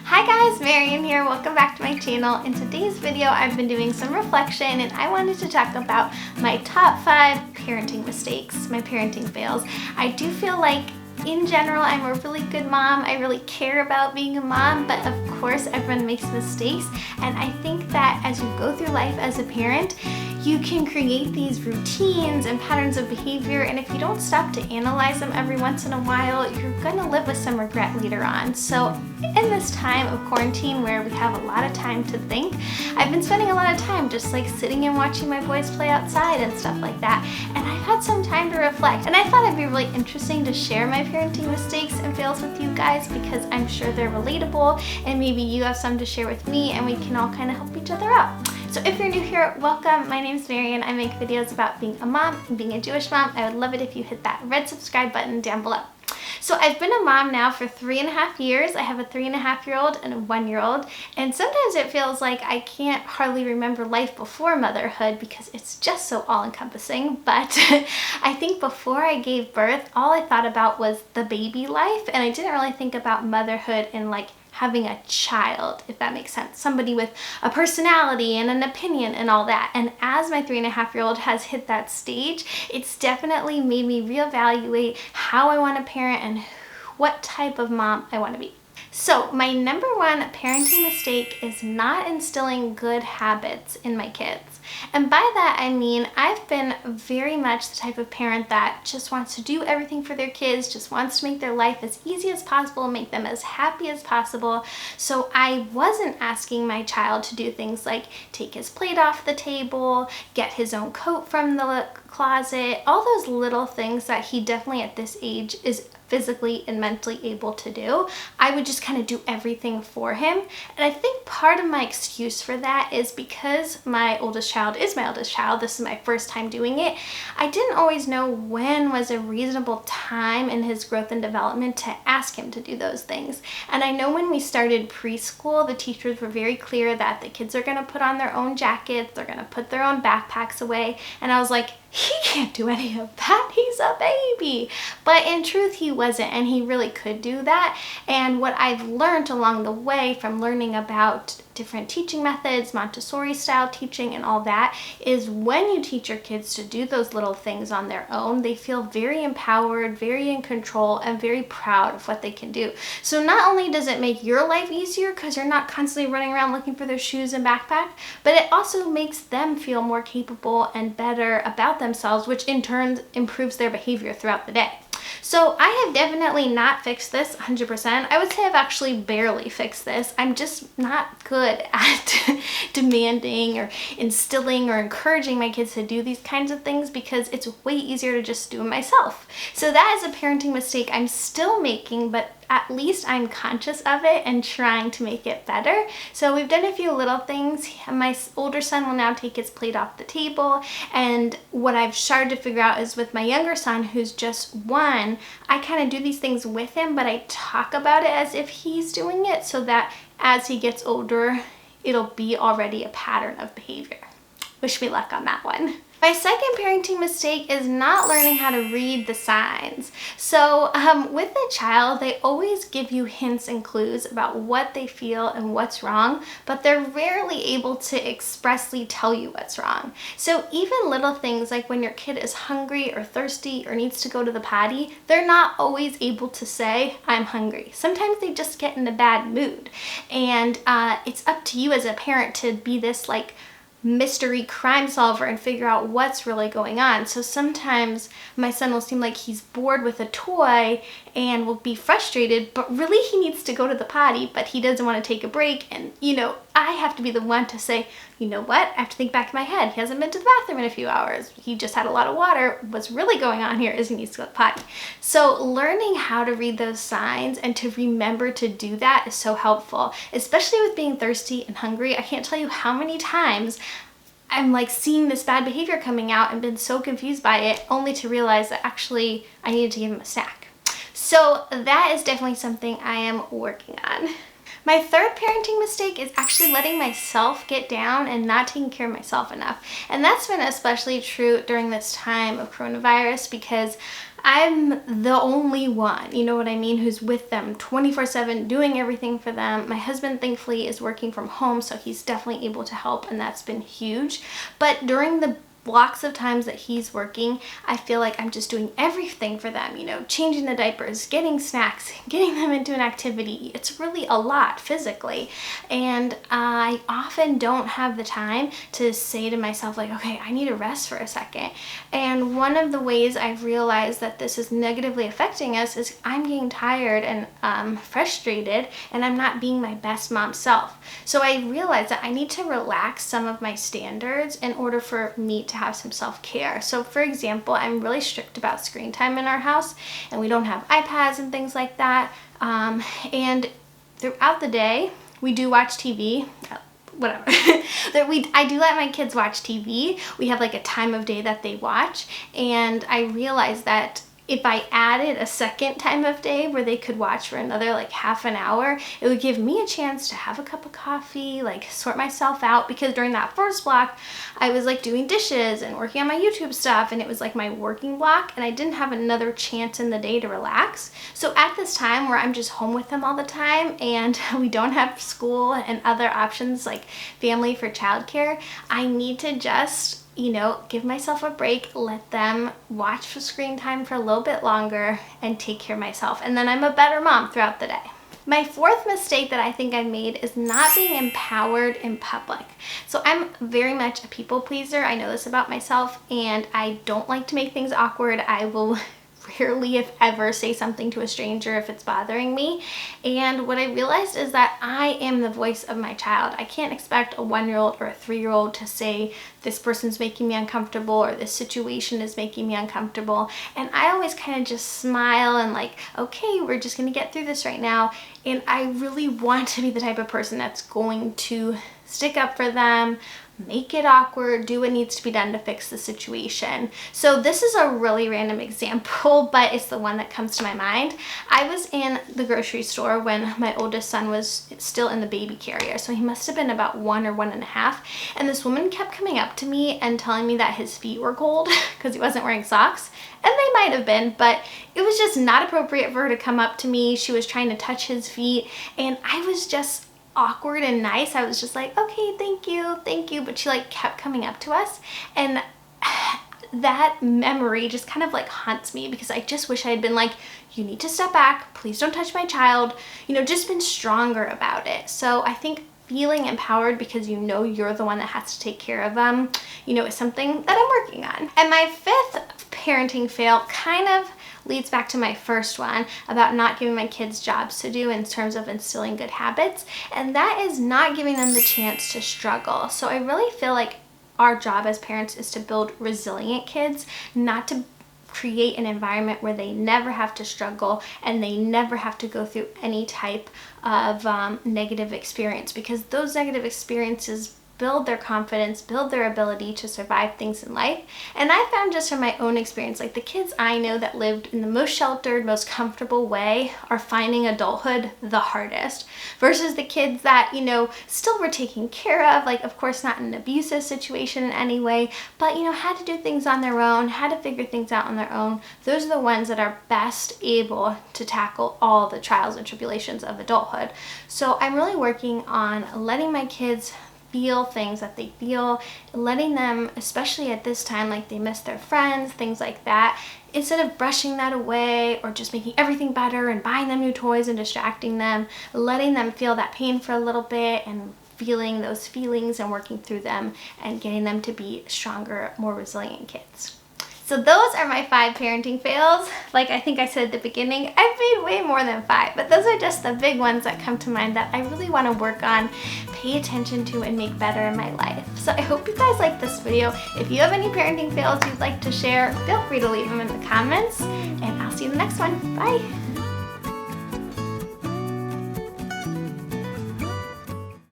Hi guys, Marian here. Welcome back to my channel. In today's video, I've been doing some reflection and I wanted to talk about my top 5 parenting mistakes, my parenting fails. I do feel like in general, I'm a really good mom. I really care about being a mom, but of course everyone makes mistakes. And I think that as you go through life as a parent, you can create these routines and patterns of behavior, and if you don't stop to analyze them every once in a while, you're gonna live with some regret later on. So in this time of quarantine where we have a lot of time to think, I've been spending a lot of time just like sitting and watching my boys play outside and stuff like that, and I've had some time to reflect, and I thought it'd be really interesting to share my parenting mistakes and fails with you guys because I'm sure they're relatable and maybe you have some to share with me and we can all kind of help each other out. So if you're new here, welcome. My name's Marian. I make videos about being a mom and being a Jewish mom. I would love it if you hit that red subscribe button down below. So I've been a mom now for 3.5 years. I have a 3.5-year-old and a 1-year-old. And sometimes it feels like I can't hardly remember life before motherhood because it's just so all-encompassing. But I think before I gave birth, all I thought about was the baby life. And I didn't really think about motherhood in like having a child, if that makes sense. Somebody with a personality and an opinion and all that. And as my 3.5-year-old has hit that stage, it's definitely made me reevaluate how I want to parent and what type of mom I want to be. So my number one parenting mistake is not instilling good habits in my kids. And by that I mean I've been very much the type of parent that just wants to do everything for their kids, just wants to make their life as easy as possible, make them as happy as possible. So I wasn't asking my child to do things like take his plate off the table, get his own coat from the closet, all those little things that he definitely at this age is physically and mentally able to do. I would just kind of do everything for him. And I think part of my excuse for that is because my oldest child is my eldest child, this is my first time doing it, I didn't always know when was a reasonable time in his growth and development to ask him to do those things. And I know when we started preschool, the teachers were very clear that the kids are gonna put on their own jackets, they're gonna put their own backpacks away, and I was like, he can't do any of that, he's a baby. But in truth, he wasn't, and he really could do that. And what I've learned along the way from learning about different teaching methods, Montessori style teaching and all that, is when you teach your kids to do those little things on their own, they feel very empowered, very in control, and very proud of what they can do. So not only does it make your life easier because you're not constantly running around looking for their shoes and backpack, but it also makes them feel more capable and better about themselves, which in turn improves their behavior throughout the day. So I have definitely not fixed this 100%. I would say I've actually barely fixed this. I'm just not good at demanding or instilling or encouraging my kids to do these kinds of things because it's way easier to just do it myself. So that is a parenting mistake I'm still making, but at least I'm conscious of it and trying to make it better. So we've done a few little things. My older son will now take his plate off the table, and what I've started to figure out is with my younger son, who's just 1, I kind of do these things with him, but I talk about it as if he's doing it so that as he gets older, it'll be already a pattern of behavior. Wish me luck on that one. My second parenting mistake is not learning how to read the signs. So with a child, they always give you hints and clues about what they feel and what's wrong, but they're rarely able to expressly tell you what's wrong. So even little things like when your kid is hungry or thirsty or needs to go to the potty, they're not always able to say, I'm hungry. Sometimes they just get in a bad mood. And it's up to you as a parent to be this like mystery crime solver and figure out what's really going on. So sometimes my son will seem like he's bored with a toy and will be frustrated, but really he needs to go to the potty, but he doesn't want to take a break. And you know, I have to be the one to say, you know what, I have to think back in my head. He hasn't been to the bathroom in a few hours. He just had a lot of water. What's really going on here is he needs to go to the potty. So learning how to read those signs and to remember to do that is so helpful, especially with being thirsty and hungry. I can't tell you how many times I'm like seeing this bad behavior coming out and been so confused by it only to realize that actually I needed to give him a snack. So that is definitely something I am working on. My third parenting mistake is actually letting myself get down and not taking care of myself enough. And that's been especially true during this time of coronavirus because I'm the only one, you know what I mean, who's with them 24/7, doing everything for them. My husband, thankfully, is working from home, so he's definitely able to help, and that's been huge. But during the blocks of times that he's working, I feel like I'm just doing everything for them, you know, changing the diapers, getting snacks, getting them into an activity. It's really a lot physically, and I often don't have the time to say to myself like, okay, I need a rest for a second. And one of the ways I've realized that this is negatively affecting us is I'm getting tired and frustrated, and I'm not being my best mom self. So I realized that I need to relax some of my standards in order for me to have some self-care. So for example, I'm really strict about screen time in our house, and we don't have iPads and things like that. And throughout the day, we do watch TV. Whatever. I do let my kids watch TV. We have like a time of day that they watch, and I realized that if I added a second time of day where they could watch for another like half an hour, it would give me a chance to have a cup of coffee, like sort myself out, because during that first block, I was like doing dishes and working on my YouTube stuff, and it was like my working block, and I didn't have another chance in the day to relax. So at this time where I'm just home with them all the time and we don't have school and other options like family for childcare, I need to just, you know, give myself a break, let them watch for screen time for a little bit longer, and take care of myself. And then I'm a better mom throughout the day. My fourth mistake that I think I made is not being empowered in public. So I'm very much a people pleaser. I know this about myself, and I don't like to make things awkward. I will rarely, if ever, say something to a stranger if it's bothering me. And what I realized is that I am the voice of my child. I can't expect a 1-year-old or a 3-year-old to say, this person's making me uncomfortable, or this situation is making me uncomfortable. And I always kind of just smile and like, okay, we're just gonna get through this right now. And I really want to be the type of person that's going to stick up for them, make it awkward, do what needs to be done to fix the situation. So this is a really random example, but it's the one that comes to my mind. I was in the grocery store when my oldest son was still in the baby carrier. So he must have been about 1 or 1.5. And this woman kept coming up to me and telling me that his feet were cold because he wasn't wearing socks. And they might have been, but it was just not appropriate for her to come up to me. She was trying to touch his feet, and I was just awkward and nice. I was just like, okay, thank you, but she like kept coming up to us, and that memory just kind of like haunts me, because I just wish I had been like, you need to step back, please don't touch my child, you know, just been stronger about it. So I think feeling empowered because you know you're the one that has to take care of them, you know, is something that I'm working on. And my fifth parenting fail kind of leads back to my first one about not giving my kids jobs to do in terms of instilling good habits, and that is not giving them the chance to struggle. So I really feel like our job as parents is to build resilient kids, not to create an environment where they never have to struggle and they never have to go through any type of negative experience, because those negative experiences build their confidence, build their ability to survive things in life. And I found just from my own experience, like the kids I know that lived in the most sheltered, most comfortable way are finding adulthood the hardest, versus the kids that, you know, still were taken care of, like of course not in an abusive situation in any way, but you know, had to do things on their own, had to figure things out on their own. Those are the ones that are best able to tackle all the trials and tribulations of adulthood. So I'm really working on letting my kids feel things that they feel, letting them, especially at this time, like they miss their friends, things like that, instead of brushing that away or just making everything better and buying them new toys and distracting them, letting them feel that pain for a little bit and feeling those feelings and working through them and getting them to be stronger, more resilient kids. So those are my 5 parenting fails. Like I think I said at the beginning, I've made way more than 5, but those are just the big ones that come to mind that I really want to work on, pay attention to, and make better in my life. So I hope you guys liked this video. If you have any parenting fails you'd like to share, feel free to leave them in the comments, and I'll see you in the next one. Bye!